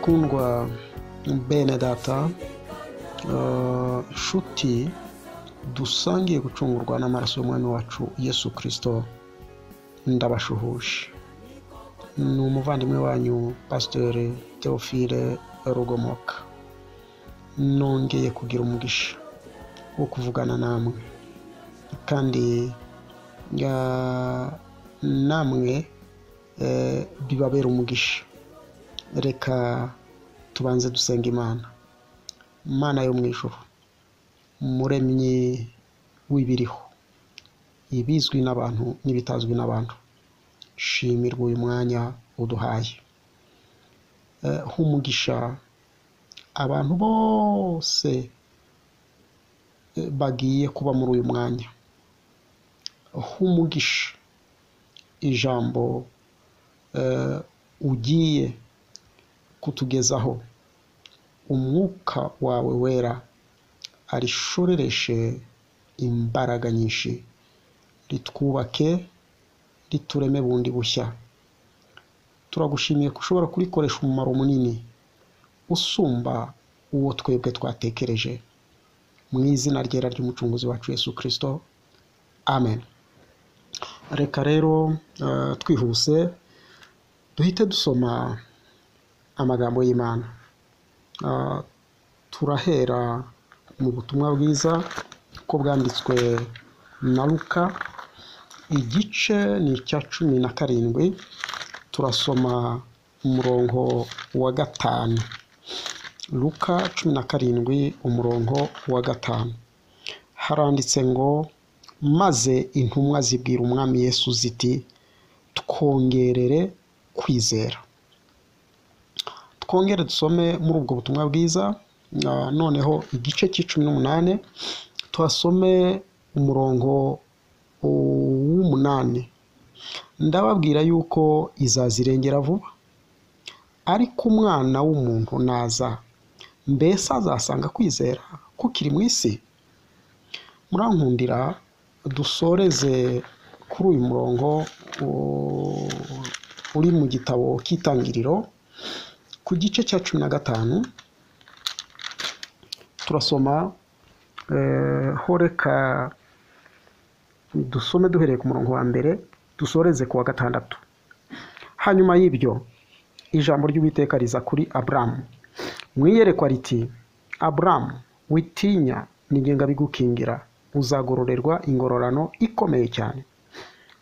bakundwa bene data, inshuti dusangiye gucungurwa n'amaraso y'umwami wacu Yesu Kristo, ndabashuhuje. Ni umuvandimwe wanyu Pasiteri Theophile Rugomoka. Nongeye kugira umugisha wo kuvugana namwe, kandi namwe bibabera umugisha. Reka tubanze dusenga Imana. Mana yo mu ijuru, muremyi w'ibiriho, ibizwi n'abantu n'ibitazwi n'abantu, shimirwa uyu mwanya uduhaye. Humugisha abantu bose bagiye kuba muri uyu mwanya. Humugisha ijambo ugiye kutugezaho. Umwuka wawe wera arishorereshe imbaraga nyinshi, ritwubake, ritureme bundi bushya. Turagushimiye ko ushobora kurikoresha umumaro munini usumba uwo twebwe twatekereje, mu izina ryera ry'umucunguzi wacu Yesu Kristo, amen. Reka rero twihuse duhite dusoma amagambo y'Imana. Turahera mu butumwa bwiza ko bwanditswe na Luka, igice ni icya 17. Turasoma umurongo wa 5. Luka 17 umurongo wa 5. Haranditse ngo, maze intumwa zibwira umwami Yesu ziti, twongerere kwizera. Twongere dusome muri ubwo butumwa bwiza. Noneho igice c'18 twasome umurongo w'8. Ndababwira yuko izazirengera vuba, ariko umwana w'umuntu naza, mbese azasanga kwizera kukiri mu isi? Murankundira dusoreze kuri uyu murongo uri mu gitabo cy'Itangiriro ku gice cya 15. Turasoma horeka dusome duhereye ku murongo wa 1 dusoreze ku wa 6. Hanyuma y'ibyo ijambo ry'Uwiteka riza kuri Aburamu mwiyerekwa riti, Aburamu witinya, nigenga bigukingira, uzagororerwa ingororano ikomeye cyane.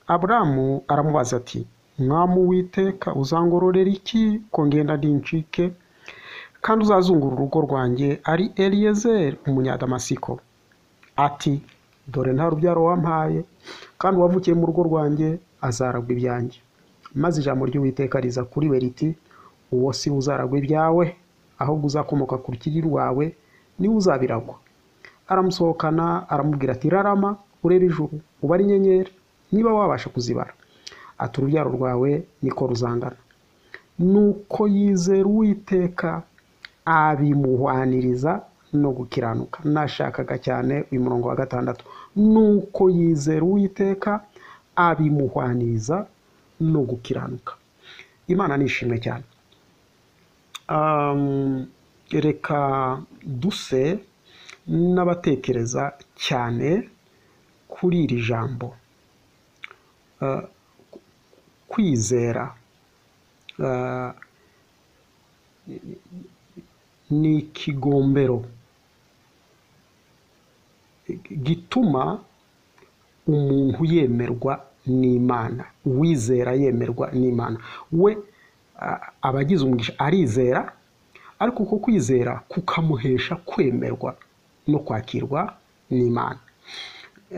Aburamu aramubaza ati, mwami Uwiteka, uzangororera iki ko ngenda ndincike, kandi uzazungura urugo rwanjye ari Eliyezeri umunyadamasiko? Ati, dore nta rubyaro wampaye, kandi uwavukiye mu rugo rwanjye azaragwa ibyanjye. Maze ijambo ry'Uwiteka riza kuri we riti, uwo si uzaragwa ibyawe, ahubwo uzakomoka ku rukiri rwawe niwe uzabiragwa. Aramusohokana aramubwira ati, rarama urebe ijuru, ubare inyenyeri, niba wabasha kuzibara. Ati, urubyaro rwawe niko ruzangana. Nuko yizera Uwiteka, abimuhwaniriza no gukiranuka. Nashakaga cyane uyu murongo wa 6. Nuko yizera Uwiteka, abimuhwaniriza no gukiranuka. Imana nishimwe cyane. Reka duse n'abatekereza cyane kuri iri jambo kwizera. Ni ikigombero gituma umuntu yemerwa n'Imana. Uwizera yemerwa n'Imana. We abagize umugisha arizera, ariko uko kwizera kukamuhesha kwemerwa no kwakirwa n'Imana.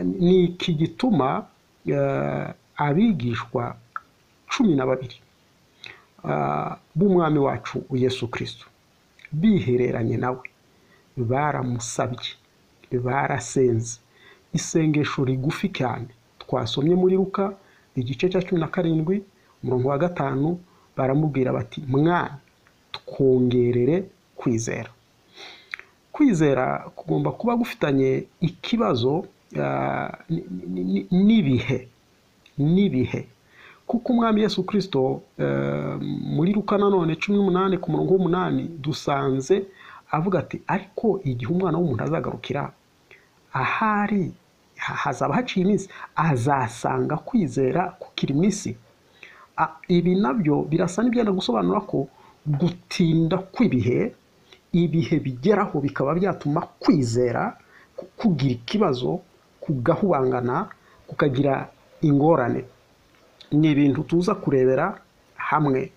Ni iki gituma abigishwa 12 b'umwami wacu Yesu Kristo bihereranye nawe baramusabye, barasenze isengesho rigufi cyane. Twasomye muri Luka igice cya 17 umurongo wa 5. Baramubwira bati, mwana twongerere kwizera. Kwizera kugomba kuba gufitanye ikibazo n'ibihe. kuko umwami Yesu Kristo muri Luka nanone 18 ku murongo w'8 dusanze avuga ati ariko igihe umwana w'umuntu azagarukira ahari hazaba haciye iminsi azasanga kwizera kukiri mu isi. Ibi nabyo birasa n'ibyenda gusobanura ko gutinda kw'ibihe, ibihe bigeraho bikaba byatuma kwizera kugira ikibazo, kugahubangana, kukagira ingorane. Ni ibintu tuza kurebera hamwe.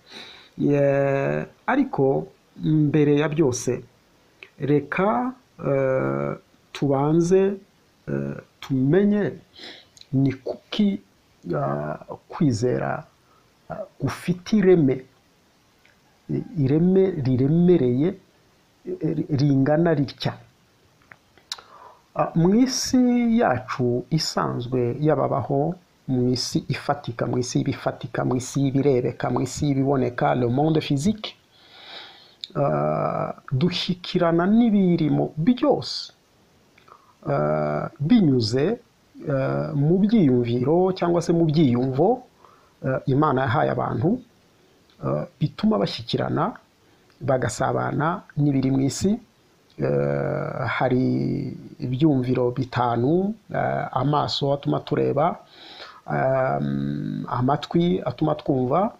Ariko mbere ya byose reka tubanze tumenye ni kuki kwizera gufite ireme riremereye ringana ritya. Mu isi yacu isanzwe yababaho, mu isi ifatika, mu isi y'ibifatika, mu isi y'ibirebeka, mu isi y'ibiboneka, le monde physique, dushyikirana n'ibirimo byose binyuze mu byiyumviro cyangwa se mu byiyumvo Imana yahaye abantu, bituma bashyikirana bagasabana n'ibiri mu isi. Hari ibyumviro bitanu: amaso atuma tureba, amatwi atuma twumva,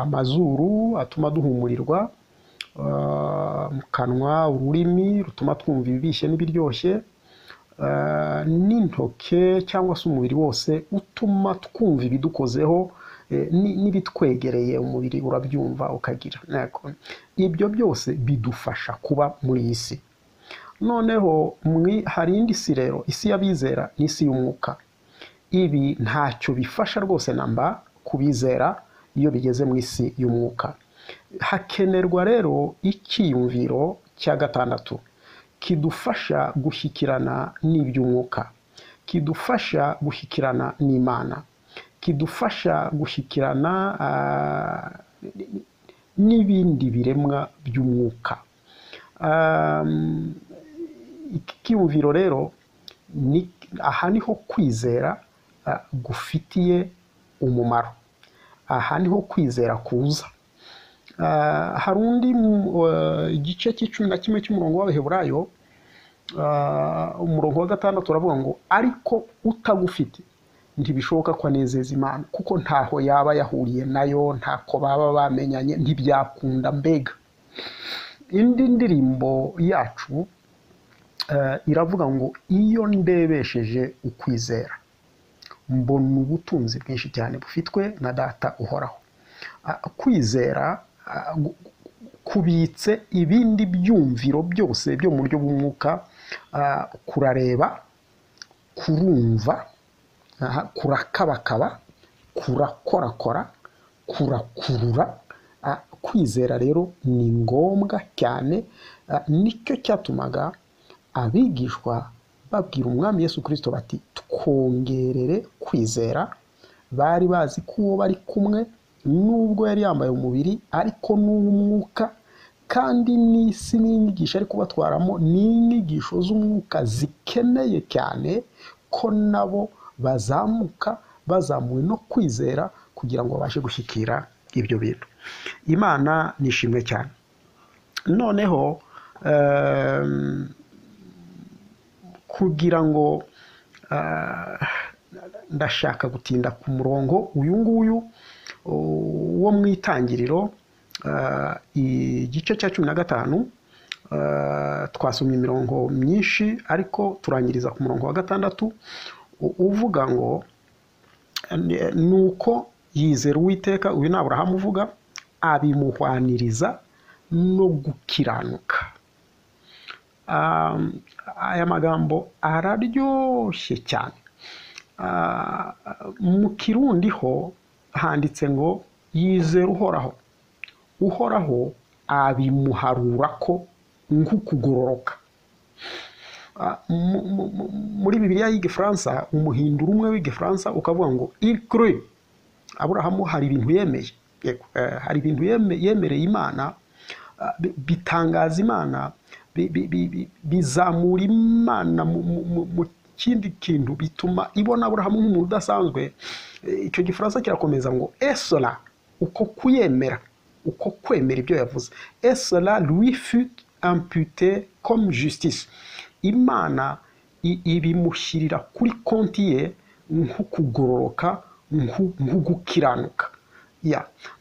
amazuru atuma duhumurirwa, mu kanwa ururimi rutuma twumva ibibishye n'ibiryoshye, n'intoke cyangwa se umubiri wose utuma twumva ibidukozeho n'ibitwegereye. Umubiri urabyumva ukagira. Ibyo byose bidufasha kuba muri iyi si. Noneho hari indi si rero, isi y'abizera n'isi y'umwuka. Ibi ntacyo bifasha rwose namba kubizera iyo bigeze mu isi y'umwuka. Hakenerwa rero icyiyumviro cya gatandatu kidufasha gushyikirana n'iby'umwuka, kidufasha gushyikirana n'Imana, kidufasha gushyikirana n'ibindi biremwa by'umwuka. Iki cyiyumviro rero aha niho kwizera gufitiye umumaro, aha niho kwizera kuza. Hari undi igice c'11 cy'umurongo w'Abaheburayo, umurongo wa 6 uravuga ngo ariko utagufite ntibishoboka ko anezeza Imana, kuko ntaho yaba yahuriye nayo, ntako baba bamenyanye, ntibyakunda. Mbega indi ndirimbo yacu iravuga ngo iyo ndebesheje ukwizera mbona ubutunzi bwinshi cyane bufitwe na Data uhoraho. Kwizera kubitse ibindi byumviro byose byo mu buryo bw'umwuka, kurareba, kurumva, kurakabakaba, kurakorakora, kurakurura. Kwizera rero ni ngombwa cyane. Nicyo cyatumaga abigishwa babwira umwami Yesu Kristo bati twongerere kwizera. Bari bazi ko uwo bari kumwe nubwo yari yambaye umubiri ariko n'umwuka, kandi n'isi n'inyigisho ari kubatwaramo n'inyigisho z'umwuka zikeneye cyane ko nabo bazamuka bazamuwe no kwizera kugira ngo babashe gushyikira ibyo bintu. Imana nishimwe cyane. Noneho kugira ngo ndashaka gutinda ku murongo uyu nguyu wo mu Itangiriro, igice cya 15. Twasomye imirongo myinshi ariko turangiriza ku murongo wa 6 uvuga ngo nuko yizera Uwiteka, uyu ni Aburahamu uvuga, abimuhwaniriza no gukiranuka. Aya magambo araryoshye cyane. Mu Kirundi ho handitse ngo yizera Uhoraho, Uhoraho abimuharura ko nk'ukugororoka. Muri Bibiliya y'Igifaransa, umuhinduro umwe w'Igifaransa ukavuga ngo il crut. Aburahamu hari ibintu yemeye, hari ibintu yemereye Imana, bitangaza Imana, bizamura Imana ikindi kintu bituma ibona Aburahamu nk'umuntu udasanzwe. Icyo gifaransa kirakomeza ngo esora, uko kuyemera, uko kwemera ibyo yavuze, esora lui fut imputé comme justice. Imana ibimushyirira kuri konti ye nko kugororoka, nko gukiranuka.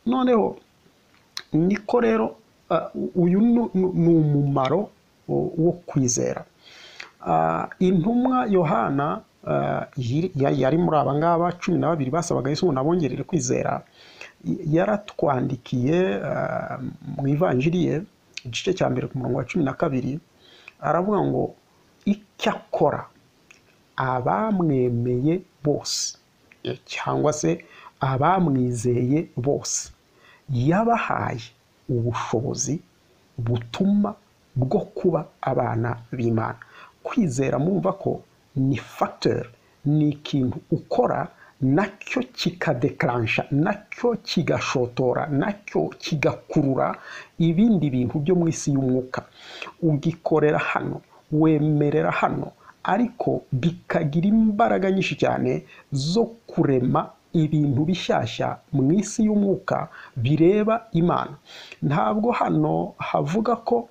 Noneho niko rero uyu ni umumaro wo kwizera. Intumwa Yohana yari muri aba ngaba 12 basabaga Yesu ngo nabongerere kwizera. Yaratwandikiye mu ivanjiri ye igice cya mbere ku murongo wa 12 aravuga ngo icyakora abamwemeye bose cyangwa se abamwizeye bose yabahaye ubushobozi butuma bwo kuba abana b'Imana. Kwizera mumva ko ni facteur, ni ikintu ukora nacyo kikadeclansha, nacyo kigashotora, nacyo kigakurura ibindi bintu byo mu isi y'umwuka. Ugikorera hano, wemerera hano, ariko bikagira imbaraga nyinshi cyane zo kurema ibintu bishyashya mu isi y'umwuka bireba Imana. Ntabwo hano havuga ko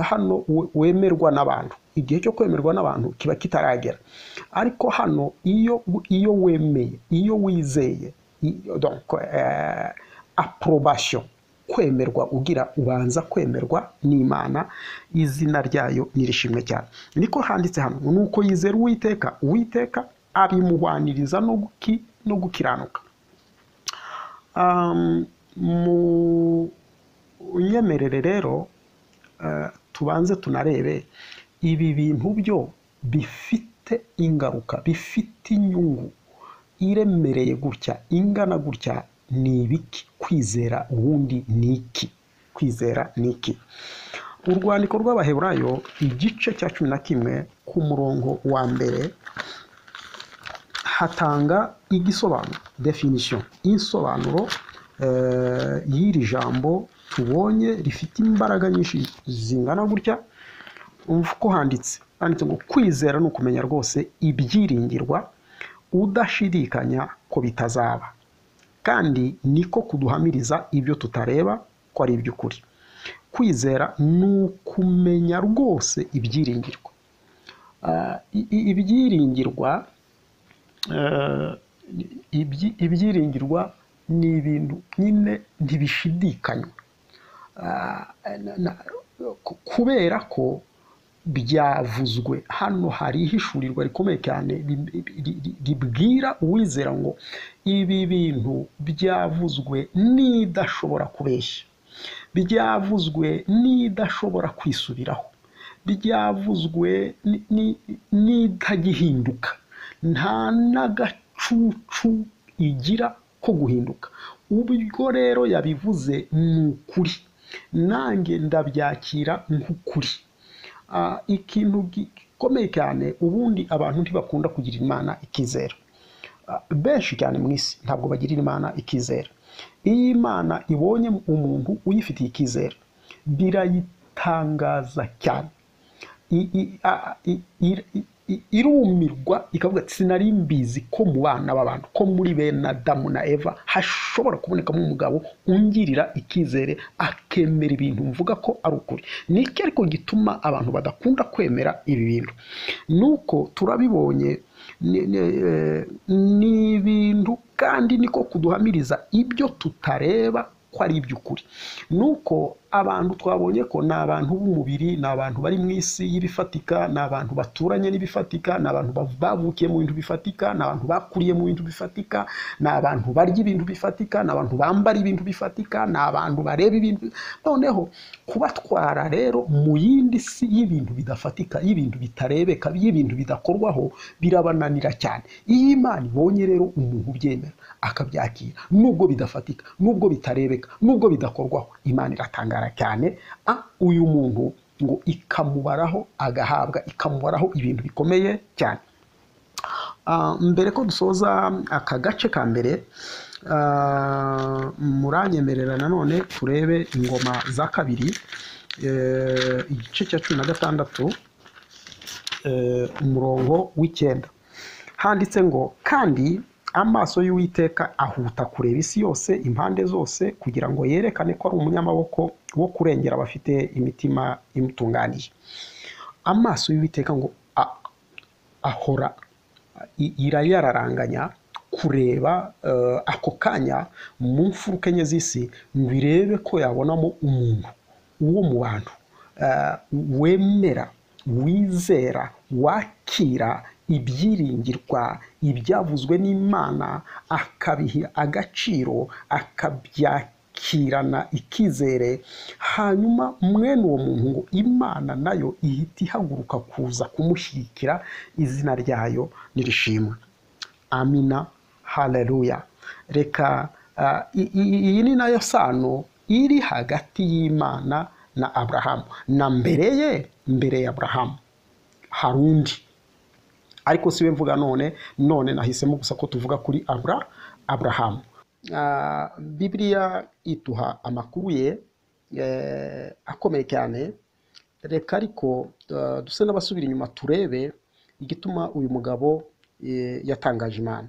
hano wemerwa n'abantu, igihe cyo kwemerwa n'abantu kiba kitaragera, ariko hano iyo wemeye, iyo wizeye, donc approbation, kwemerwa, ugira ubanza kwemerwa n'Imana, izina ryayo nirishimwe cyane. Niko handitse hano, nuko yizera Uwiteka, Uwiteka abimuhwaniriza no gukiranuka. Mu unyemerere rero tubanze tunarebe ibi bintu byo bifite ingaruka, bifite inyungu iremereye gutya, ingana gutya. Ni ibiki? Kwizera ubundi ni iki? Kwizera ni iki? Urwandiko rw'Abaheburayo igice cya 11 ku murongo wa mbere hatanga igisobanuro, definition, insobanuro y'iri jambo tubonye rifite imbaraga nyinshi zingana gutya. Uko handitse ngo kwizera ni ukumenya rwose ibyiringirwa, udashidikanya ko bitazaba, kandi niko kuduhamiriza ibyo tutareba ko ari iby'ukuri. Kwizera ni ukumenya rwose ibyiringirwa. Ibyiringirwa ni ibintu nyine ntibishidikanywa, kubera ko byavuzwe hano. Hari ihishurirwa rikomeye cyane ribwira uwizera ngo ibi bintu byavuzwe n'idashobora kubeshya, byavuzwe n'idashobora kwisubiraho, byavuzwe n'itagihinduka, nta n'agacucu igira ko guhinduka. Ubwo rero yabivuze ni ukuri, nanjye ndabyakira nk'ukuri. Ikintu gikomeye cyane, ubundi abantu ntibakunda kugira Imana ikizera. Benshi cyane mu isi ntabwo bagirira Imana ikizera. Iyo Imana ibonye umuntu uyifitiye ikizera birayitangaza cyane, irumirwa ikavuga ati sinari mbizi ko mu bana b'abantu, ko muri bene Adamu na Eva hashobora kubonekamo umugabo ungirira ikizere akemera ibintu mvuga ko ari ukuri. Niki ariko gituma abantu badakunda kwemera ibi bintu? Nuko turabibonye ni ibintu, kandi niko kuduhamiriza ibyo tutareba ko ari iby'ukuri. Nuko abantu twabonye ko ni abantu b'umubiri, ni abantu bari mu isi y'ibifatika, ni abantu baturanye n'ibifatika, ni abantu bavukiye mu bintu bifatika, ni abantu bakuriye mu bintu bifatika, ni abantu barya ibintu bifatika, ni abantu bambara ibintu bifatika, ni abantu bareba ibintu. Noneho kubatwara rero mu yindi si y'ibintu bidafatika, y'ibintu bitarebeka, y'ibintu bidakorwaho birabananira cyane. Iyo Imana ibonye rero umuntu ubyemera akabyakira, nubwo bidafatika, nubwo bitarebeka, nubwo bidakorwaho, Imana iratangara cyane. Uyu muntu ngo ikamubaraho agahabwa, ikamubaraho ibintu bikomeye cyane. Mbere ko dusoza aka gace ka mbere, muranyemerera nanone turebe ingoma za kabiri, igice cya 16. umurongo w'icyenda handitse ngo kandi amaso y'Uwiteka ahuta kureba isi yose impande zose kugira ngo yerekane ko ari umunyamaboko wo kurengera abafite imitima imutunganiye. Amaso y'Uwiteka ngo ahora irayararanganya kureba ako kanya mu mfuruka enye z'isi ngo irebe ko yabonamo umuntu uwo mu bantu wemera wizera wakira ibyiringirwa ibyavuzwe n'Imana akabiha agaciro akabyakirana ikizere, hanyuma mwene uwo muntu ngo Imana nayo ihita ihaguruka kuza kumushyigikira, izina ryayo nirishimwe. Amina, haleluya. Reka iyi ni nayo sano iri hagati y'Imana na Aburahamu, na mbere ya Aburahamu hari undi, ariko siwe mvuga none nahisemo gusa ko tuvuga kuri Aburahamu. Bibiliya ituha amakuru ye akomeye cyane. Reka ariko duse n'abasubira inyuma turebe igituma uyu mugabo yatangaje Imana.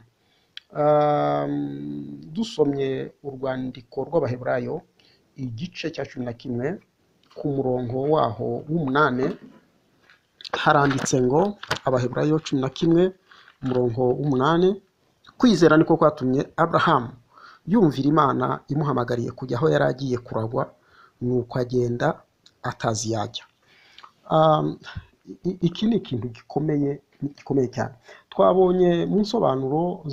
Dusomye urwandiko rw'Abaheburayo igice cya 11 ku murongo waho w'8 haranditse ngo, Abaheburayo 11 umurongo w'8, kwizera niko kwatumye Aburahamu yumvira Imana imuhamagariye kujya aho yari agiye kuragwa, nuko agenda atazi yajya. Iki ni ikintu gikomeye cyane. Twabonye mu nsobanuro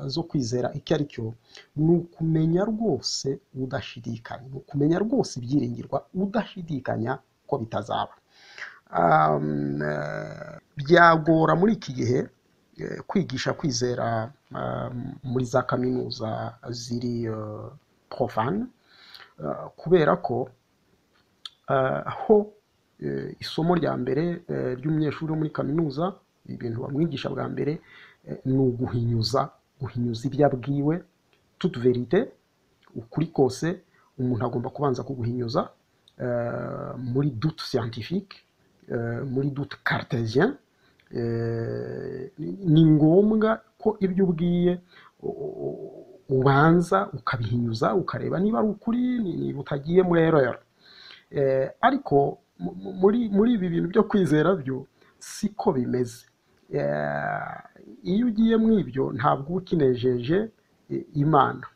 zo kwizera icyo ari cyo, ni ukumenya rwose udashidikanya, ni ukumenya rwose ibyiringirwa udashidikanya ko bitazaba. Byagora muri iki gihe kwigisha kwizera muri za kaminuza ziri profane, kubera ko aho isomo rya mbere ry'umunyeshuri wo muri kaminuza, ibintu bamwigisha bwa mbere ni uguhinyuza ibyo abwiwe, toute vérité, ukuri kose umuntu agomba kubanza kuguhinyuza muri doute scientifique, muri doute cartésien. Ni ngombwa ko ibyo ubwiye ubanza ukabihinyuza ukareba niba ari ukuri, niba utagiye muri erreur. Ariko muri ibi bintu byo kwizera byo siko bimeze. Iyo ugiye mu ibyo ntabwo ukinejeje Imana.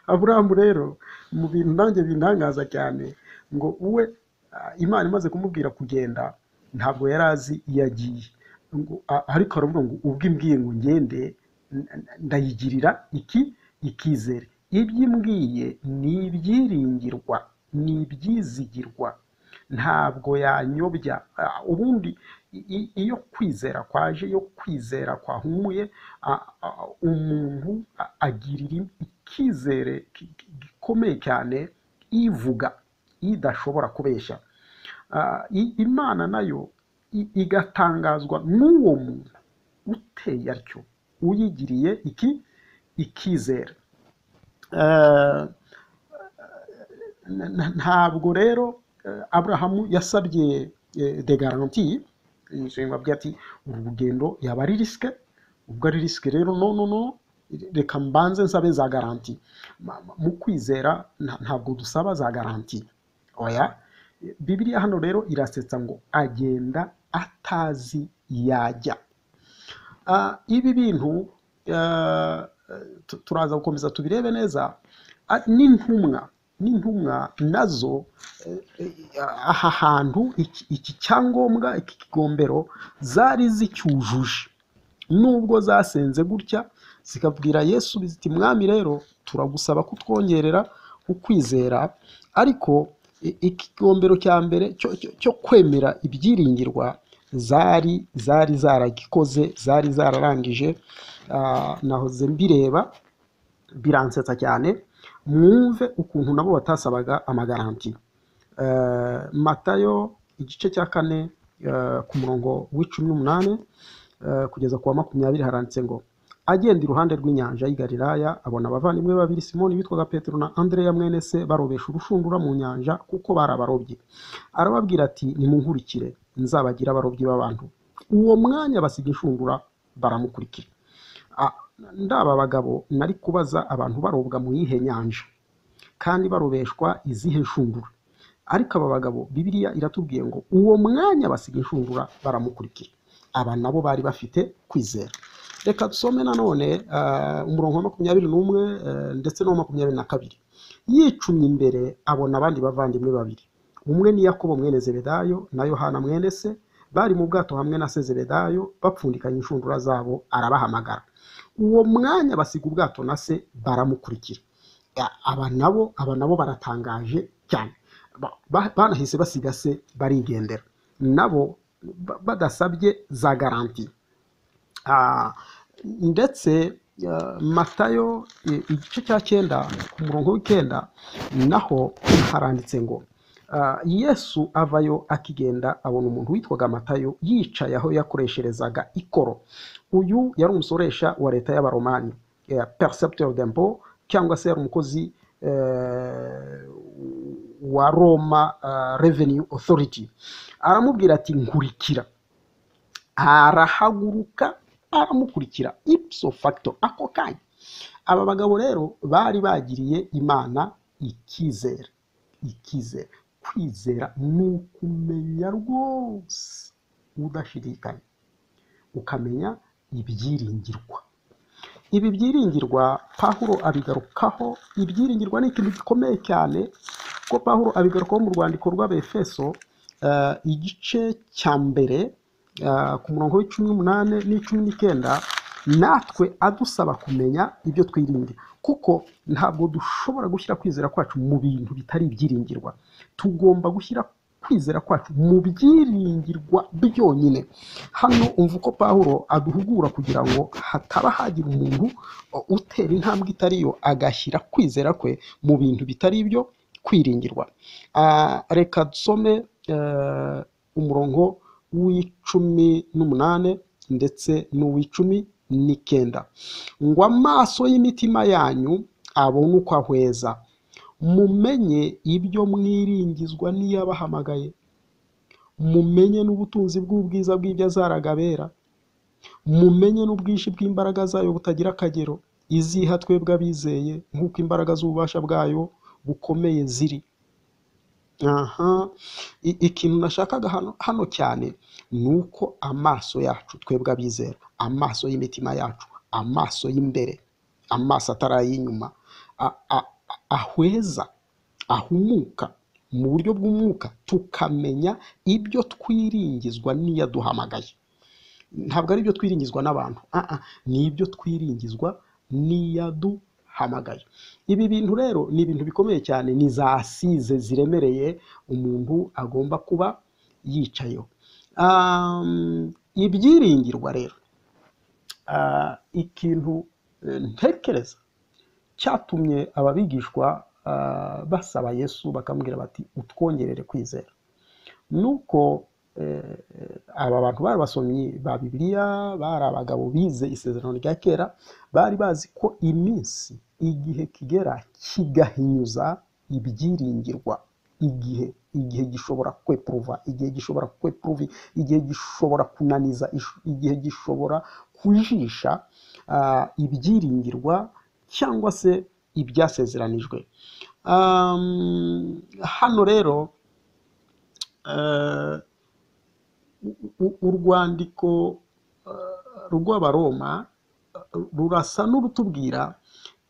Aburahamu rero mu bintu nanjye bintangaza cyane, ngo uwe Imana imaze kumubwira kugenda ntabwo yari azi iyo agiye, ariko aravuga ngo ubwo imbwiye ngo ngende ndayigirira ikizere. Ibyo imbwiye ni ibyiringirwa, ni ibyizigirwa, ntabwo yanyobya. Ubundi iyo kwizera kwaje, iyo kwizera kwahumuye, umuntu agirira ikizere gikomeye cyane ivuga idashobora kubeshya. Imana nayo igatangazwa n'uwo muntu uteye atyo, uyigiriye ikizere. Ntabwo rero Aburahamu yasabye de garantie, inshinga ati uru rugendo yaba ari risque, ubwo ari risque rero no reka mbanze nsabe za garantie. Mu kwizera ntabwo dusaba za garantie, oya. Bibiliya hano rero irasetsa ngo agenda atazi yajya. Ibi bintu turaza gukomeza tubirebe neza. N'intumwa nazo aha hantu iki cyangombwa, iki kigombero zari zicyujuje, nubwo zasenze gutya zikabwira Yesu ziti, mwami rero turagusaba kutwongerera ukwizera, ariko ikigombero cya mbere cyo kwemera ibyiringirwa zari zaragikoze, zari zararangije. Nahoze mbireba biransetsa cyane, mwumve ukuntu nabo batasabaga amagaranti. Matayo igice cya 4 ku murongo w'18 kugeza ku wa 20 haranditse ngo, agenda iruhande rw'inyanja y'i Galilaya abona abavandimwe babiri, Simoni witwaga Petero na Andreya mwene se, barobesha urushundura mu nyanja kuko bari abarobyi. Arababwira ati, nimunkurikire nzabagira abarobyi b'abantu. Uwo mwanya basiga inshundura baramukurikira. Ndaba bagabo nari kubaza abantu barobwa mu yihe nyanja kandi barobeshwa izihe nshundura, ariko aba bagabo Bibiliya iratubwiye ngo uwo mwanya basiga inshundura baramukurikira. Aba nabo bari bafite kwizera. Reka dusome nanone umurongo wa 21 ndetse no 22. Yicumye imbere abona abandi bavandimwe babiri, umwe ni Yakobo mwene Zebedayo na Yohana mwene se, bari mu bwato hamwe na se Zebedayo bapfundikanye inshundura zabo, arabahamagara. Uwo mwanya basiga ubwato na se baramukurikira. Aba nabo baratangaje cyane, banahise basiga se barigendera, nabo badasabye za garanti. Ndetse Matayo igice cya 9 ku murongo w'9 naho haranditse ngo Yesu avayo akigenda abona umuntu witwaga Matayo yicaye aho yakoresherezaga ikoro. Uyu yari umusoresha wa leta y'Abaromani, percepteur d'impôt, cyangwa se yari umukozi wa Roma Revenue Authority. Aramubwira ati nkurikira. Arahaguruka aramukurikira ipso facto ako kanya. Aba bagabo rero bari bagiriye Imana ikizere. Kwizera ni ukumenya rwose udashidikanya, ukamenya ibyiringirwa. Ibi byiringirwa Pawulo abigarukaho. Ibyiringirwa ni ikintu gikomeye cyane, ko Pawulo abigarukaho mu rwandiko rw'Abefeso igice cya mbere ku murongo w'18 n'19, natwe adusaba kumenya ibyo twiringira, kuko ntabwo dushobora gushyira kwizera kwacu mu bintu bitari ibyiringirwa. Tugomba gushyira kwizera kwacu mu byiringirwa byonyine. Hano umva uko Pawulo aduhugura kugira ngo hataba hagira umuntu utera intambwe itariyo agashyira kwizera kwe mu bintu bitari ibyo kwiringirwa. Reka dusome umurongo w'18 ndetse n'uw'19. Ngo amaso y'imitima yanyu abone uko ahweza, mumenye ibyo mwiringizwa n'iyabahamagaye, mumenye n'ubutunzi bw'ubwiza bw'ibyo azaragabera, mumenye n'ubwinshi bw'imbaraga zayo butagira akagero, iziha twebwe abizeye nk'uko imbaraga z'ububasha bwayo bukomeye ziri. Ikintu nashakaga hano cyane ni uko amaso yacu twebwe abizera, amaso y'imitima yacu, amaso y'imbere, amaso ataray'inyuma, ahweza, ahumuka mu buryo bw'umwuka, tukamenya ibyo twiringizwa n'iyaduhamagaye. Ntabwo ari ibyo twiringizwa n'abantu, ni ibyo twiringizwa n'iyaduhamagaye. Ibi bintu rero ni ibintu bikomeye cyane, ni za asize ziremereye umuntu agomba kuba yicayeho. Ibyiringirwa rero, ikintu ntekereza cyatumye ababigishwa basaba Yesu bakamubwira bati utwongerere kwizera, nuko aba bantu bari basomyi ba Bibiliya, bari abagabo bize isezerano rya kera, bari bazi ko iminsi igihe kigera kigahinyuza ibyiringirwa. Igihe gishobora kwepruva, igihe gishobora kwepruvi, igihe gishobora kunaniza, igihe gishobora kujisha ibyiringirwa cyangwa se ibyasezeranijwe. Hano rero urwandiko rw'Abaroma rurasa n'urutubwira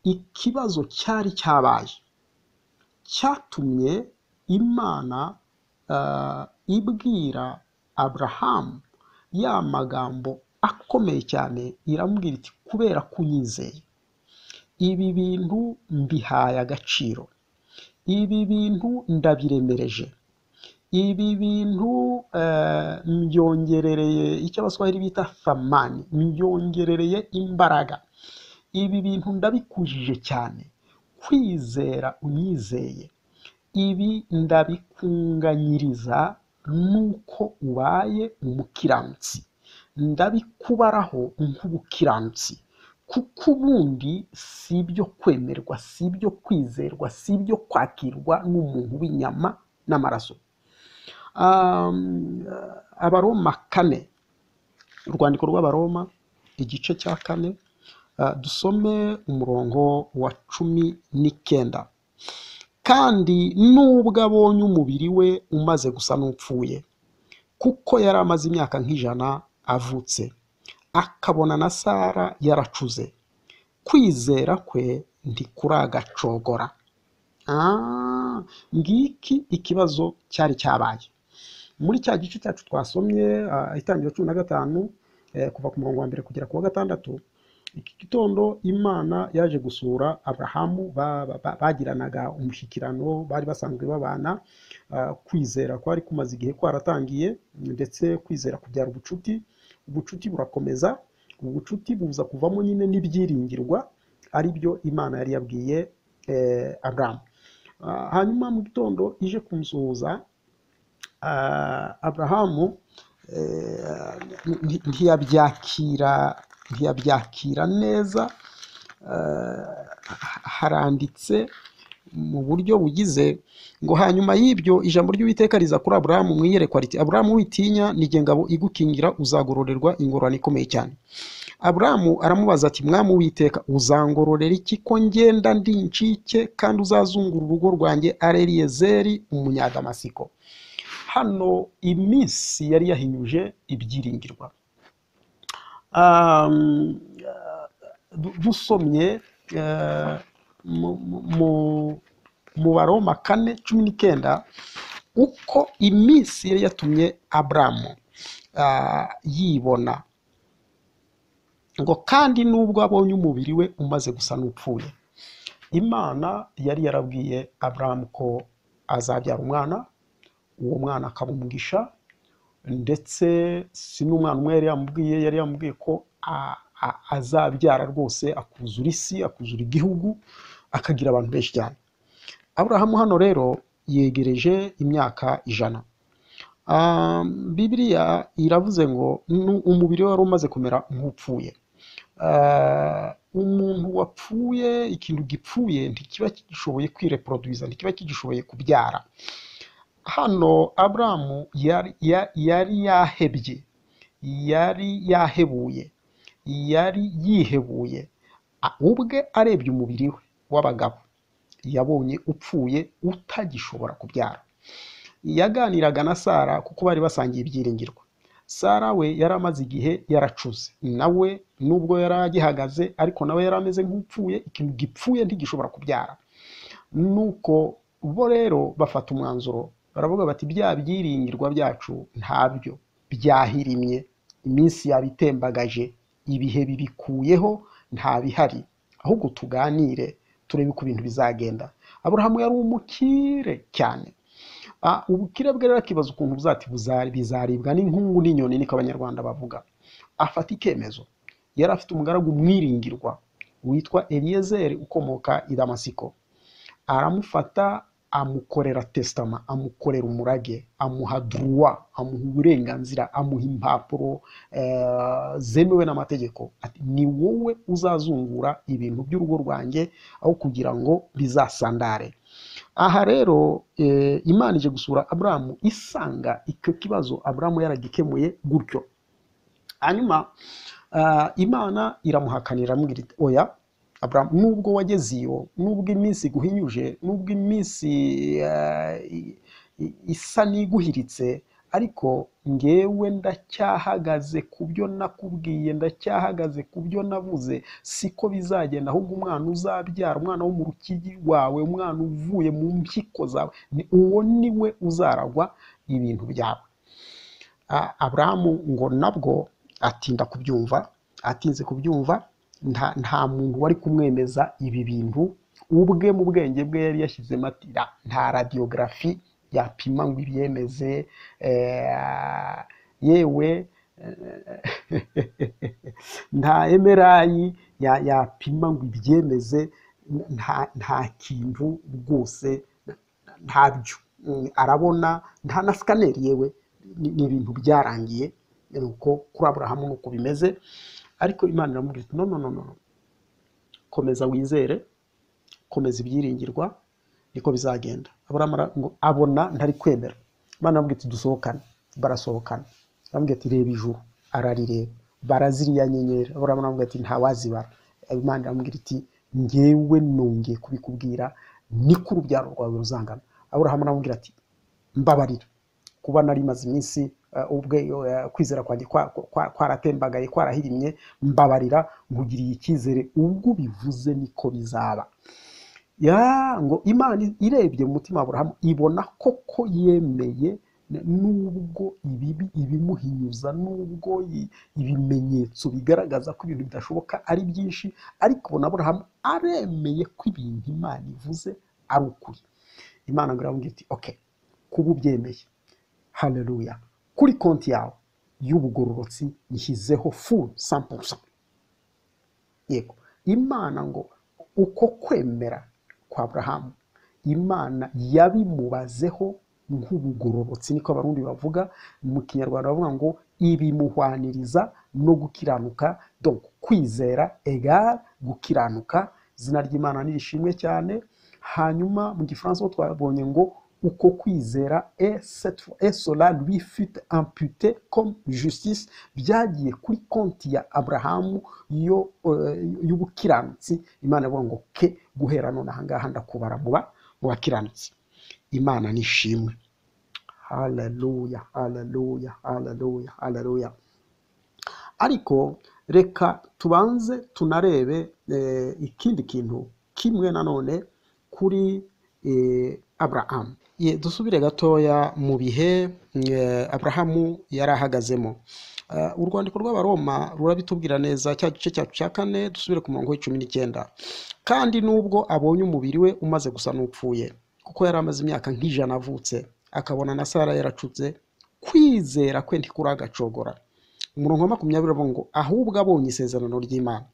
ikibazo cyari cyabaye cyatumye Imana ibwira Abrahamu ya magambo akomeye cyane. Iramubwira iti kubera kunyizeye, ibi bintu mbihaye agaciro, ibi bintu ndabiremereje, ibi bintu mbyongerereye icyo abaswahili bita thamani, mbyongerereye imbaraga, ibi bintu ndabikujije cyane. Kwizera unyizeye, ibi ndabikunganyiriza nuko ubaye umukiranutsi, ndabikubaraho nk'ubukiranutsi, kuko ubundi si ibyo kwemerwa, si ibyo kwizerwa, si ibyo kwakirwa n'umuntu w'inyama n'amaraso. Abaroma 4, urwandiko rw'Abaroma igice cya 4, dusome umurongo wa 19. Kandi nubwo abonye umubiri we umaze gusa n'upfuye, kuko yari amaze imyaka nk'ijana avutse, akabona na Sara yaracuze, kwizera kwe ntikuragacogora. Ngiki ikibazo cyari cyabaye muri cya gice cyacu twasomye, Itangiriro 15, kuva ku murongo wa 1 kugera ku wa 6. Iki gitondo Imana yaje gusura Aburahamu, bagiranaga umushyikirano, bari basanzwe babana. Kwizera kwari kumaze igihe kwaratangiye, ndetse kwizera kubyara ubucuti, ubucuti burakomeza, ubucuti buza kuvamo nyine n'ibyiringirwa, ari byo Imana yari yabwiye Aburahamu. Hanyuma mu gitondo ije kumusuhuza, Aburahamu ntiyabyakira neza. Haranditse mu buryo bugize ngo, hanyuma y'ibyo ijambo ry'Uwiteka riza kuri Aburahamu mu iyerekwa riti, Aburahamu witinya, ni jye ngabo igukingira, uzagororerwa ingororano ikomeye cyane. Aburahamu aramubaza ati, Mwami Uwiteka, uzangororera iki ko ngenda ndi incike, kandi uzazungura urugo rwanjye ari Eliyezeri umunyadamasiko? Hano iminsi yari yahinyuje ibyiringirwa. Dusomye mu Baroma 4:19, uko iminsi yari yatumye Aburahamu yibona ngo, kandi nubwo abonye umubiri we umaze gusa n'upfuye. Imana yari yarabwiye Aburahamu ko azabyara umwana, uwo mwana akaba umugisha, ndetse si n'umwana umwe yari yamubwiye ko azabyara rwose, akuzura isi, akuzura igihugu, akagira abantu benshi cyane. Aburahamu hano rero yegereje imyaka 100. Bibiliya iravuze ngo umubiri we wari umaze kumera nk'upfuye. Umuntu wapfuye, ikintu gipfuye ntikiba kigishoboye kwireproduiza, ntikiba kigishoboye kubyara. Hano Aburahamu yari yahebye, yari yahebuye, yari yihebuye. Ubwe arebye umubiri we w'abagabo, yabonye upfuye utagishobora kubyara. Yaganiraga na Sara kuko bari basangiye ibyiringirwa. Sara we yari amaze igihe yaracuze, nawe nubwo yari agihagaze, ariko nawe yari ameze nk'upfuye, ikintu gipfuye ntigishobora kubyara. Nuko bo rero bafata umwanzuro, baravuga bati, bya byiringirwa byacu ntabyo, byahirimye, iminsi yabitembagaje, ibihe bibikuyeho, nta bihari, ahubwo tuganire turebe uko ibintu bizagenda. Aburahamu yari umukire cyane. Ubukire bwe rero akibaza ukuntu bizaribwa n'inkungu n'inyoni, niko Abanyarwanda bavuga. Afata ikemezo. Yari afite umugaragu mwiringirwa witwa Eliyezeri ukomoka i Damasiko. Aramufata, amukorera testament, amukorera umurage, amuha droit, amuha uburenganzira, amuha impapuro zemewe n'amategeko. Ati, ni wowe uzazungura ibintu by'urugo rwanjye, aho kugira ngo bizasandare. Aha rero Imana ije gusura Aburahamu, isanga icyo kibazo Aburahamu yaragikemuye gutyo. Hanyuma Imana iramuhakanira, amubwira iti, oya Aburahamu, nubwo wageze iyo, nubwo iminsi iguhinyuje, nubwo iminsi isa n'iguhiritse, ariko ngewe ndacyahagaze ku byo nakubwiye, ndacyahagaze ku byo navuze. Siko bizagenda, ahubwo umwana uzabyara, umwana wo mu rukigi rwawe, umwana uvuye mu mpyiko zawe, uwo niwe uzaragwa ibintu byawe. Aburahamu ngo nabwo atinda kubyumva. Atinze kubyumva, nta muntu wari kumwemeza ibi bintu. Ubwe mu bwenge bwe yari yashyizemo ati, nta radiography yapima ngo ibyemeze, yewe nta MRI yapima ngo ibyemeze, nta kintu rwose, ntabyo arabona, nta na scanner yewe. Ni ibintu byarangiye. Nuko kuri Aburahamu nuko bimeze. Ariko Imana iramubwira iti, no, komeza wizere, komeza ibyiringirwa, niko bizagenda. Aburahamu ngo abona ntari kwemera. Imana aramubwira iti dusohokane, barasohokana. Aramubwira ati reba ijuru, ararireba, baraziriya nyenyeri, Aburahamu aramubwira ati ntawazibara. Imana iramubwira iti ngewe nongeye kubikubwira, niko urubyaro rwawe ruzangana. Aburahamu aramubwira ati mbabarira kuba nari maze iminsi kwizera kwanjye kwaratembagaye kwarahirimye, mbabarira, nkugiriye icyizere, ubwo bivuze niko bizaba. Ngo Imana irebye mu mutima wa Aburahamu ibona koko yemeye, nubwo ibimuhinyuza, nubwo ibimenyetso bigaragaza ko ibintu bidashoboka ari byinshi, ariko ubona Aburahamu aremeye ko ibintu Imana ivuze ari ukuri. Imana ngo iramubwira iti okay, kuba ubyemeye, haleluya, kuri konti yawe y'ubugororotsi nshyizeho full 100%. Yego, Imana ngo uko kwemera kwa Aburahamu Imana yabimubazeho nk'ubugororotsi, niko abarundi bavuga. Mu kinyarwanda bavuga ngo ibimuhwaniriza no gukiranuka. Donc kwizera egal gukiranuka. Izina ry'Imana nirishimwe cyane. Hanyuma mu gifaransa twabonye ngo uko kwizera et cela lui fut imputé comme justice, byagiye kuri konti ya Aburahamu y'ubukiranutsi. Imana ivuga ngo ke guhera none ahangaha ndakubara mu bakiranutsi. Imana nishimwe. Haleluya, haleluya, haleluya, haleluya. Ariko reka tubanze tunarebe ikindi kintu kimwe nanone kuri Aburahamu. Dusubire gatoya mu bihe Aburahamu yari ahagazemo. Urwandiko rw'Abaroma rurabitubwira neza, cya gice cyacu cya 4, dusubire ku murongo w'19. Kandi nubwo abonye umubiri we umaze gusa n'upfuye, kuko yari amaze imyaka nk'ijana avutse, akabona na Sara yaracutse, kwizera kwe ntikuragacogora. Umurongo wa 20 uravuga ngo ahubwo abonye isezerano ry'Imana,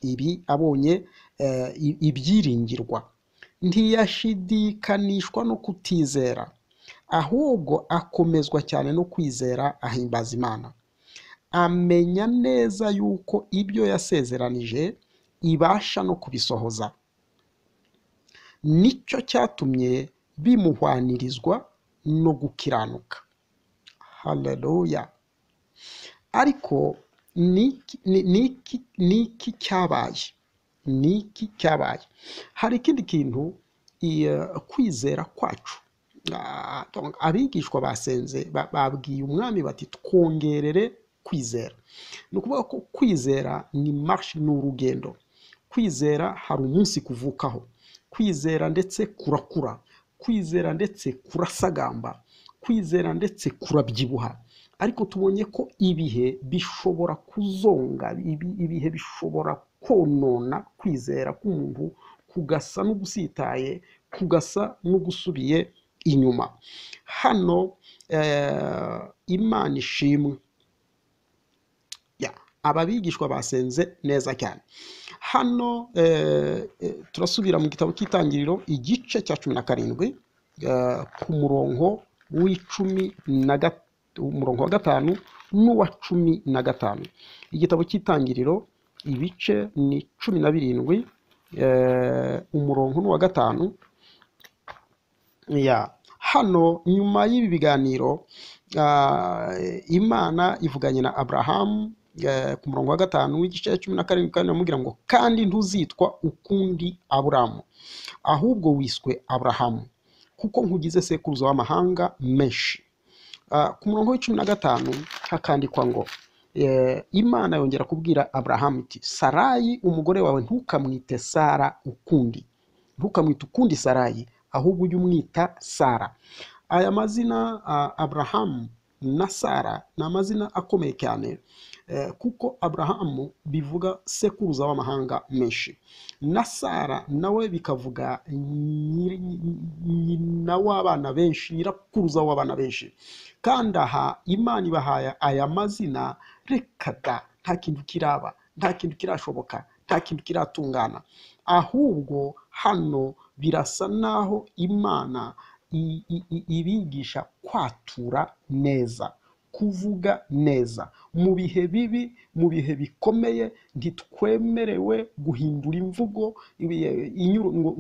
ibi abonye ibyiringirwa, ntiyashidikanishwa no kutizera, ahubwo akomezwa cyane no kwizera, ahimbaza Imana, amenya neza yuko ibyo yasezeranije ibasha no kubisohoza. Nicyo cyatumye bimuhwanirizwa no gukiranuka. Haleluya. Ariko niki cyabaye? Niki cyabaye? Hari ikindi kintu kwizera kwacu. Abigishwa basenze babwiye umwami bati twongerere kwizera. Ni ukuvuga ko kwizera ni marche, ni urugendo. Kwizera hari umunsi kuvukaho. Kwizera ndetse kurakura. Kwizera ndetse kurasagamba. Kwizera ndetse kurabyibuha. Ariko tubonye ko ibihe bishobora kuzonga, ibihe bishobora konona kwizera k'umuntu, kugasa n'ugusitaye, kugasa n'ugusubiye inyuma. Hano Imana ishimwe. Ababigishwa basenze neza cyane. Hano turasubira mu gitabo cy'Itangiriro igice cya 17 ku murongo umurongo wa 5 n'uwa 15. Igitabo cy'Itangiriro ibice ni 17 umurongo n'uwa 5. Hano nyuma y'ibi biganiro Imana ivuganye na Aburahamu ku murongo wa 5 w'igice cya 17, kandi amubwira ngo kandi ntuzitwa ukundi Aburamu, ahubwo wiswe Aburahamu, kuko nkugize sekuruza w'amahanga menshi. Ku murongo w'15 hakandikwa ngo Imana yongera kubwira Aburahamu iti Sarayi umugore wawe ntukamwite Sara ukundi, ntukamwite ukundi Sarayi, ahubwo ujye umwita Sara. Aya mazina Aburahamu na Sara ni amazina akomeye cyane, kuko Aburahamu bivuga sekuruza w'amahanga menshi, na Sara nawe bikavuga nyina w'abana benshi, nyirakuruza w'abana benshi. Kandi aha Imana ibahaye aya mazina rekada, nta kintu kiraba, nta kintu kirashoboka, nta kintu kiratungana. Ahubwo hano birasa naho Imana ibigisha kwatura neza, kuvuga neza mu bihe bibi, mu bihe bikomeye. Ntitwemerewe guhindura imvugo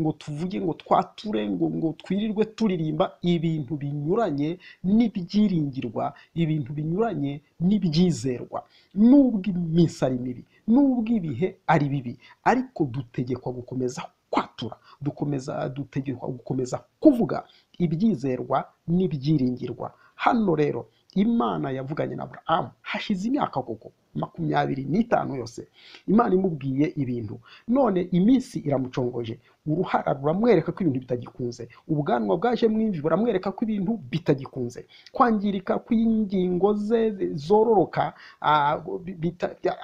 ngo tuvuge, ngo twature, ngo twirirwe turirimba ibintu binyuranye n'ibyiringirwa, ibintu binyuranye n'ibyizerwa. Nubwo iminsi ari mibi, nubwo ibihe ari bibi, ariko dutegekwa gukomeza kwatura, dutegekwa gukomeza kuvuga ibyizerwa n'ibyiringirwa. Hano rero Imana yavuganye na Aburahamu hashize imyaka koko 25 yose. Imana imubwiye ibintu, none iminsi iramucongoje, uruhara ruramwereka ko ibintu bitagikunze, ubwanwa bwaje mw'imvi buramwereka ko ibintu bitagikunze, kwangirika kw'ingingo ze zororoka,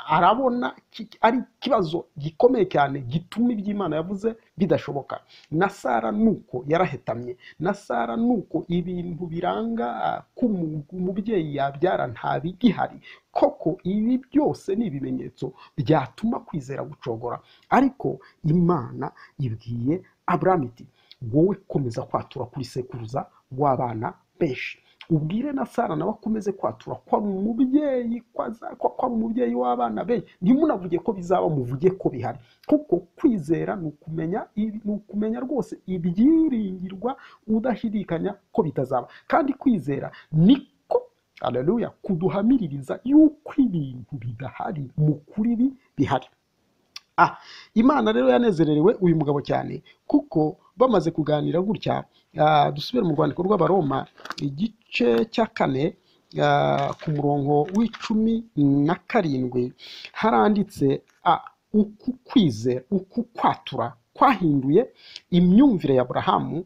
arabona ari ikibazo gikomeye cyane gituma iby'Imana yavuze bidashoboka. Na Sara nuko yarahetamye, na Sara nuko ibintu biranga ko umubyeyi yabyara nta bigihari. Koko ibi byose ni ibimenyetso byatuma kwizera gucogora, ariko Imana ibwiye Aburahamu iti wowe komeza kwatura kuri sekuruza w'abana benshi, ubwire na Sara nawe akomeze kwatura ko ari umubyeyi, ko ari umubyeyi w'abana benshi. Ntimunavuge ko bizaba, muvuge ko bihari, kuko kwizera ni ukumenya rwose ibyiringirwa udashidikanya ko bitazaba, kandi kwizera ni Haleluya, kuduhamiririza yuko ibintu bidahari mu kuri bihari. Imana rero yanezererewe uyu mugabo cyane, kuko bamaze kuganira gutya, dusubire mu rwandiko rw'Abaroma igice cya 4 ku murongo w'17 haranditse uku kwizera, uku kwatura kwahinduye imyumvire ya Aburahamu,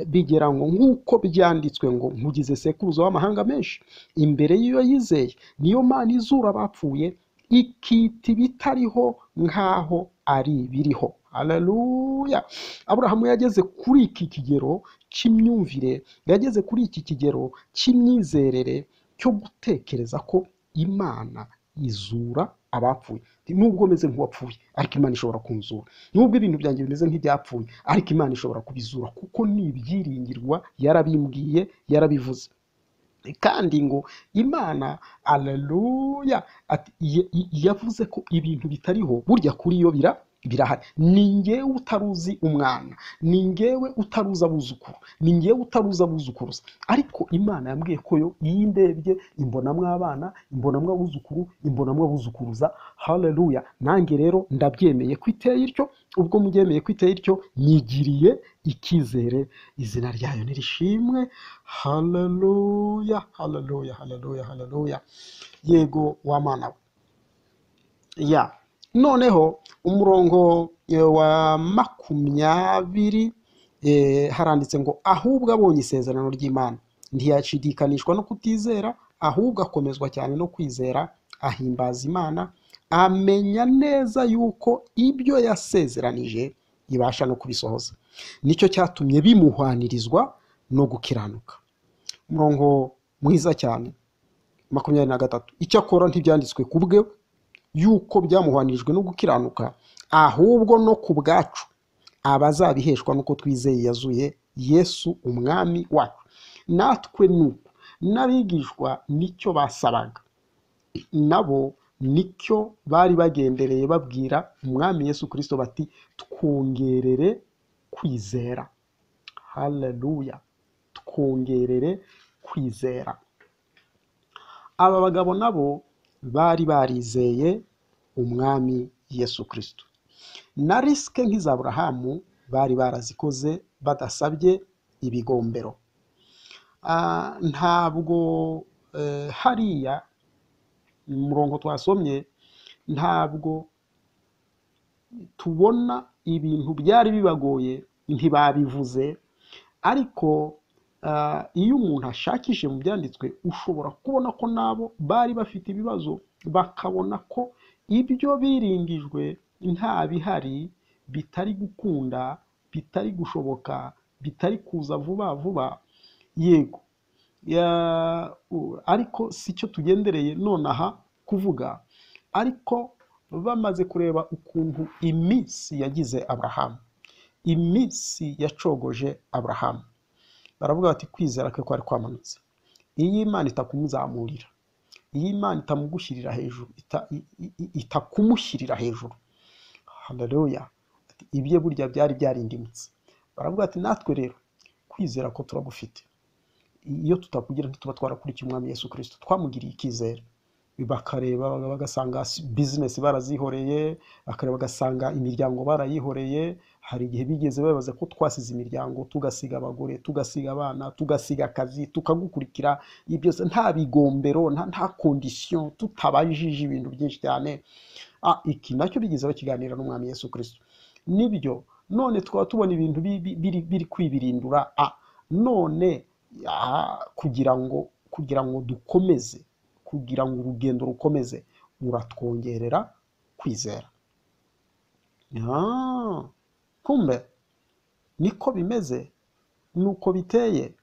bigera ngo nk'uko byanditswe ngo nkugize sekuruza w'amahanga menshi. Imbere y'iyo yizeye niyo Mana izura abapfuye, ikita ibitariho nk'aho ari biriho. Haleluya. Aburahamu yageze kuri iki kigero cy'imyumvire, yageze kuri iki kigero cy'imyizerere cyo gutekereza ko Imana izura abapfuye. Nubwo meze nk'uwapfuye, ariko Imana ishobora kunzura. Nubwo ibintu byanjye bimeze nk'ibyapfuye, ariko Imana ishobora kubizura, kuko ni ibyiringirwa, yarabimbwiye, yarabivuze. Kandi ngo Imana, haleluya, yavuze ko ibintu bitariho burya kuri yo birahari. Ni ngewe utaruzi umwana, ni ngewe utaruzi abuzukuru, ni ngewe utaruzi abuzukuruza, ariko Imana yambwiye ko yo iyo ndebye imbonamwo abana, imbonamwo abuzukuru, imbonamwo abuzukuruza. Haleluya. Nange rero ndabyemeye ko iteye ityo. Ubwo mubyemeye ko iteye ityo, nigiriye ikizere, izina ryayo nirishimwe. Haleluya, haleluya, haleluya, haleluya. Yego wa Mana we. Noneho umurongo wa 20 haranditse ngo ahubwo abonye isezerano ry'Imana ntiyashidikanishwa no kutizera, ahubwo akomezwa cyane no kwizera, ahimbaza Imana, amenya neza yuko ibyo yasezeranije ibasha no kubisohoza. Nicyo cyatumye bimuhwanirizwa no gukiranuka. Umurongo mwiza cyane 23. Icyakora ntibyanditswe ku bwe yuko byamuhwanirijwe no gukiranuka, ahubwo no ku bwacu abazabiheshwa nuko twizeye yazuye Yesu umwami wacu. Natwe nuko n'abigishwa nicyo basabaga, nabo nicyo bari bagendereye babwira umwami Yesu Kristo bati twongerere kwizera. Haleluya, twongerere kwizera. Aba bagabo nabo bari barizeye umwami Yesu Kristo, na risike nk'iza Aburahamu bari barazikoze badasabye ibigombero. Ntabwo hariya umurongo twasomye, ntabwo tubona ibintu byari bibagoye, ntibabivuze, ariko iyo umuntu ashakishe mu byanditswe ushobora kubona ko nabo bari bafite ibibazo, bakabona ko ibyo biringijwe nta bihari, bitari gukunda, bitari gushoboka, bitari kuza vuba vuba. Yego, ariko si cyo tugendereye nonaha kuvuga. Ariko bamaze kureba ukuntu iminsi yagize Aburahamu, iminsi yacogoje Aburahamu, baravuga bati kwizera kwe kwari kwamanutse. Iyo Imana itakumuzamurira, iyo Imana itamugushyirira hejuru, itakumushyirira hejuru, haleluya, ibye burya byari byarindimutse. Baravuga ati natwe rero kwizera ko turagufite, iyo tutakugira ntituba twarakurikiye umwami Yesu Kristo, twamugiriye ikizere. Bakareba bagasanga bizinesi barazihoreye, bakareba bagasanga imiryango barayihoreye. Hari igihe bigeze babaza ko twasize imiryango, tugasiga abagore, tugasiga abana, tugasiga akazi, tukagukurikira. Ibi byose nta bigombero, nta kondisiyo, tutabajije ibintu byinshi cyane. Iki nacyo bigeze bakiganira n'umwami Yesu Kristo. Nibyo none tukaba tubona ibintu biri kwibirindura. None kugira ngo dukomeze, kugira ngo urugendo rukomeze, uratwongerera kwizera. Kumbe niko bimeze, nuko biteye.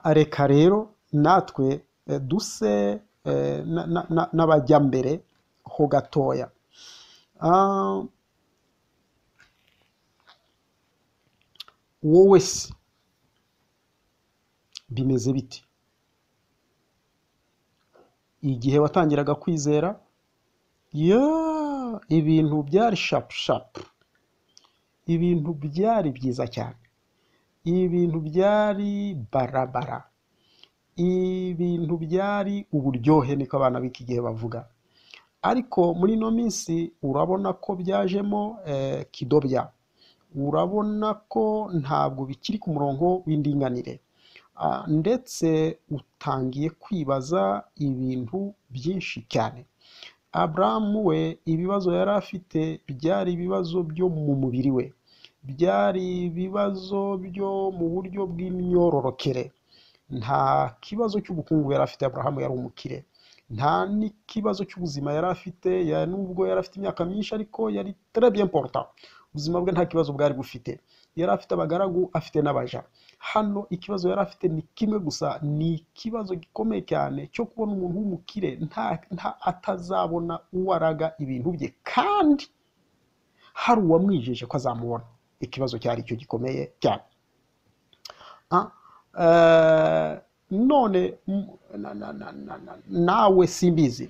Reka rero natwe duse n'abajya mbere ho gatoya. Wowe se bimeze biti? Igihe watangiraga kwizera, ibintu byari shapu, ibintu byari byiza cyane, ibintu byari barabara, ibintu byari uburyohe, niko abana b'iki gihe bavuga. Ariko muri ino minsi urabona ko byajemo kidobya, urabona ko ntabwo bikiri ku murongo w'indinganire. Ndetse utangiye kwibaza ibintu byinshi cyane. Aburahamu we ibibazo yari afite byari ibibazo byo mu mubiri we, byari ibibazo byo mu buryo bw'imyororokere. Nta kibazo cy'ubukungu yari afite. Aburahamu yari umukire. Nta n'ikibazo cy'ubuzima yari afite, nubwo yari afite imyaka myinshi, ariko yari très bien portant. Ubuzima bwe nta kibazo bwari bufite. Yari afite abagaragu, afite n'abaja. Hano ikibazo yari afite ni kimwe gusa, ni ikibazo gikomeye cyane cyo kubona umuntu w'umukire atazabona uwaraga ibintu bye, kandi hari uwamwijeje ko azamubona. Ikibazo cyari icyo gikomeye cyane. None nawe simbizi,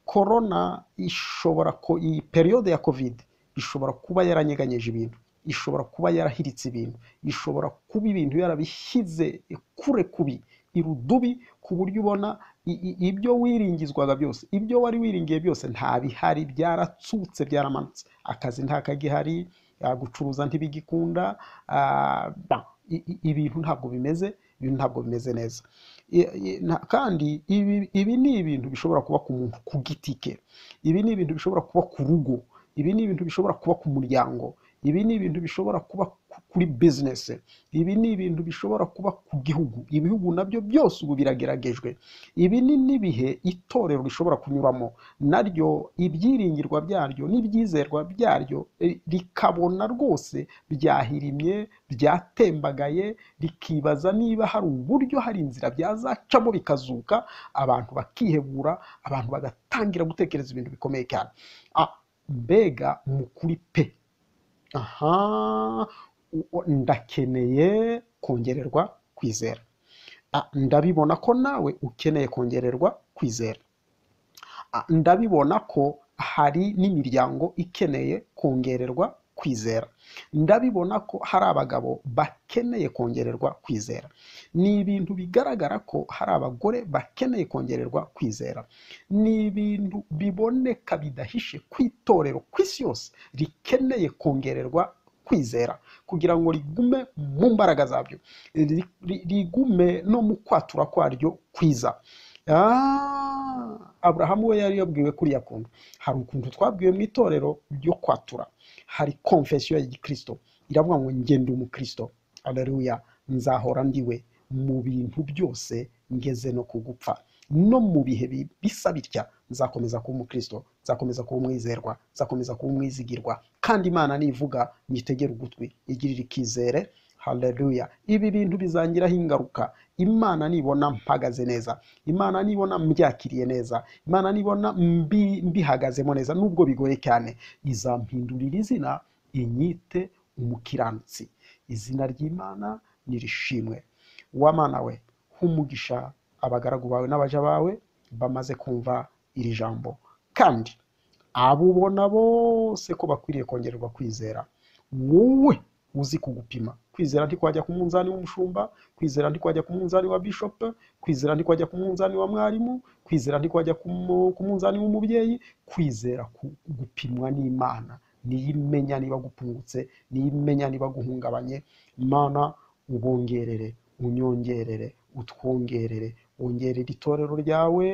korona ishobora iyi periyode ya covid ishobora kuba yaranyeganyeje ibintu, ishobora kuba yarahiritse ibintu, ishobora kuba ibintu yarabishyize kure kubi, irudubi, ku buryo ubona ibyo wiringizwaga byose, ibyo wari wiringiye byose nta bihari, byaratsutse, byaramanutse. Akazi nta kagihari, gucuruza ntibigikunda, ibintu ntabwo bimeze neza. Kandi ibi ni ibintu bishobora kuba ku muntu ku giti ke, ibi ni ibintu bishobora kuba ku rugo, ibi ni ibintu bishobora kuba ku muryango, ibi ni ibintu bishobora kuba kuri bizinesi, ibi ni ibintu bishobora kuba ku gihugu. Ibihugu nabyo byose ubu birageragejwe. Ibi ni n'ibihe itorero rishobora kunyuramo naryo, ibyiringirwa byaryo n'ibyizerwa byaryo rikabona rwose byahirimye, byatembagaye, rikibaza niba hari uburyo, hari inzira byazacamo bikazuka, abantu bakihebura, abantu bagatangira gutekereza ibintu bikomeye cyane. Mbega mukuri pe, ndakeneye kongererwa kwizera. Ndabibona ko nawe ukeneye kongererwa kwizera. Ndabibona ko hari n'imiryango ikeneye kongererwa kwizera. Ndabibona ko hari abagabo bakeneye kongererwa kwizera. Ni ibintu bigaragara ko hari abagore bakeneye kongererwa kwizera. Ni ibintu biboneka bidahishe ku itorero ku isi yose rikeneye kongererwa kwizera, kugira ngo rigume mu mbaraga zabyo, rigume no mu kwatura kwaryo kwiza. Aburahamu we yari yabwiwe kuriya kuntu. Hari ukuntu twabwiwe mu itorero ryo kwatura. Hari konfesiyo ya gikristo iravuga ngo njye ndi umukristo, haleluya, nzahora ndiwe mu bintu byose ngeze no kugupfa. No mu bihe bisa bitya nzakomeza kuba umukristo, nzakomeza kuba umwizerwa, nzakomeza kuba umwizigirwa. Kandi Imana nivuga nyitegere ugutwi, igirire ikizere, haleluya. Ibi bintu bizangiraho ingaruka. Imana nibona mpagaze neza, Imana nibona mbyakiriye neza, Imana nibona mbihagazemo neza, nubwo bigoye cyane, izampindurira izina, inyite umukiranutsi. Izina ry'Imana nirishimwe. Wa Mana we, humugisha abagaragu bawe n'abaja bawe bamaze kumva iri jambo, kandi abo ubona bose ko bakwiriye kongererwa kwizera, wowe uzi kugupima. Kwizera ntikwajya ku munzani w'umushumba, kwizera ntikwajya ku munzani wa bishop, kwizera ntikwajya ku munzani wa mwarimu, kwizera ntikwajya ku munzani w'umubyeyi. Kwizera gupimwa n'Imana, niyo imenya niba gupungutse, niyo imenya niba guhungabanye. Mana ubongerere, unyongerere, utwongerere, wongerera itorero ryawe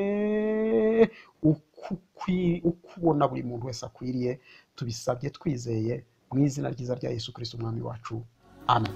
ukubona buri muntu wese akwiriye. Tubisabye twizeye mu izina ryiza rya Yesu Kristo umwami wacu, amen.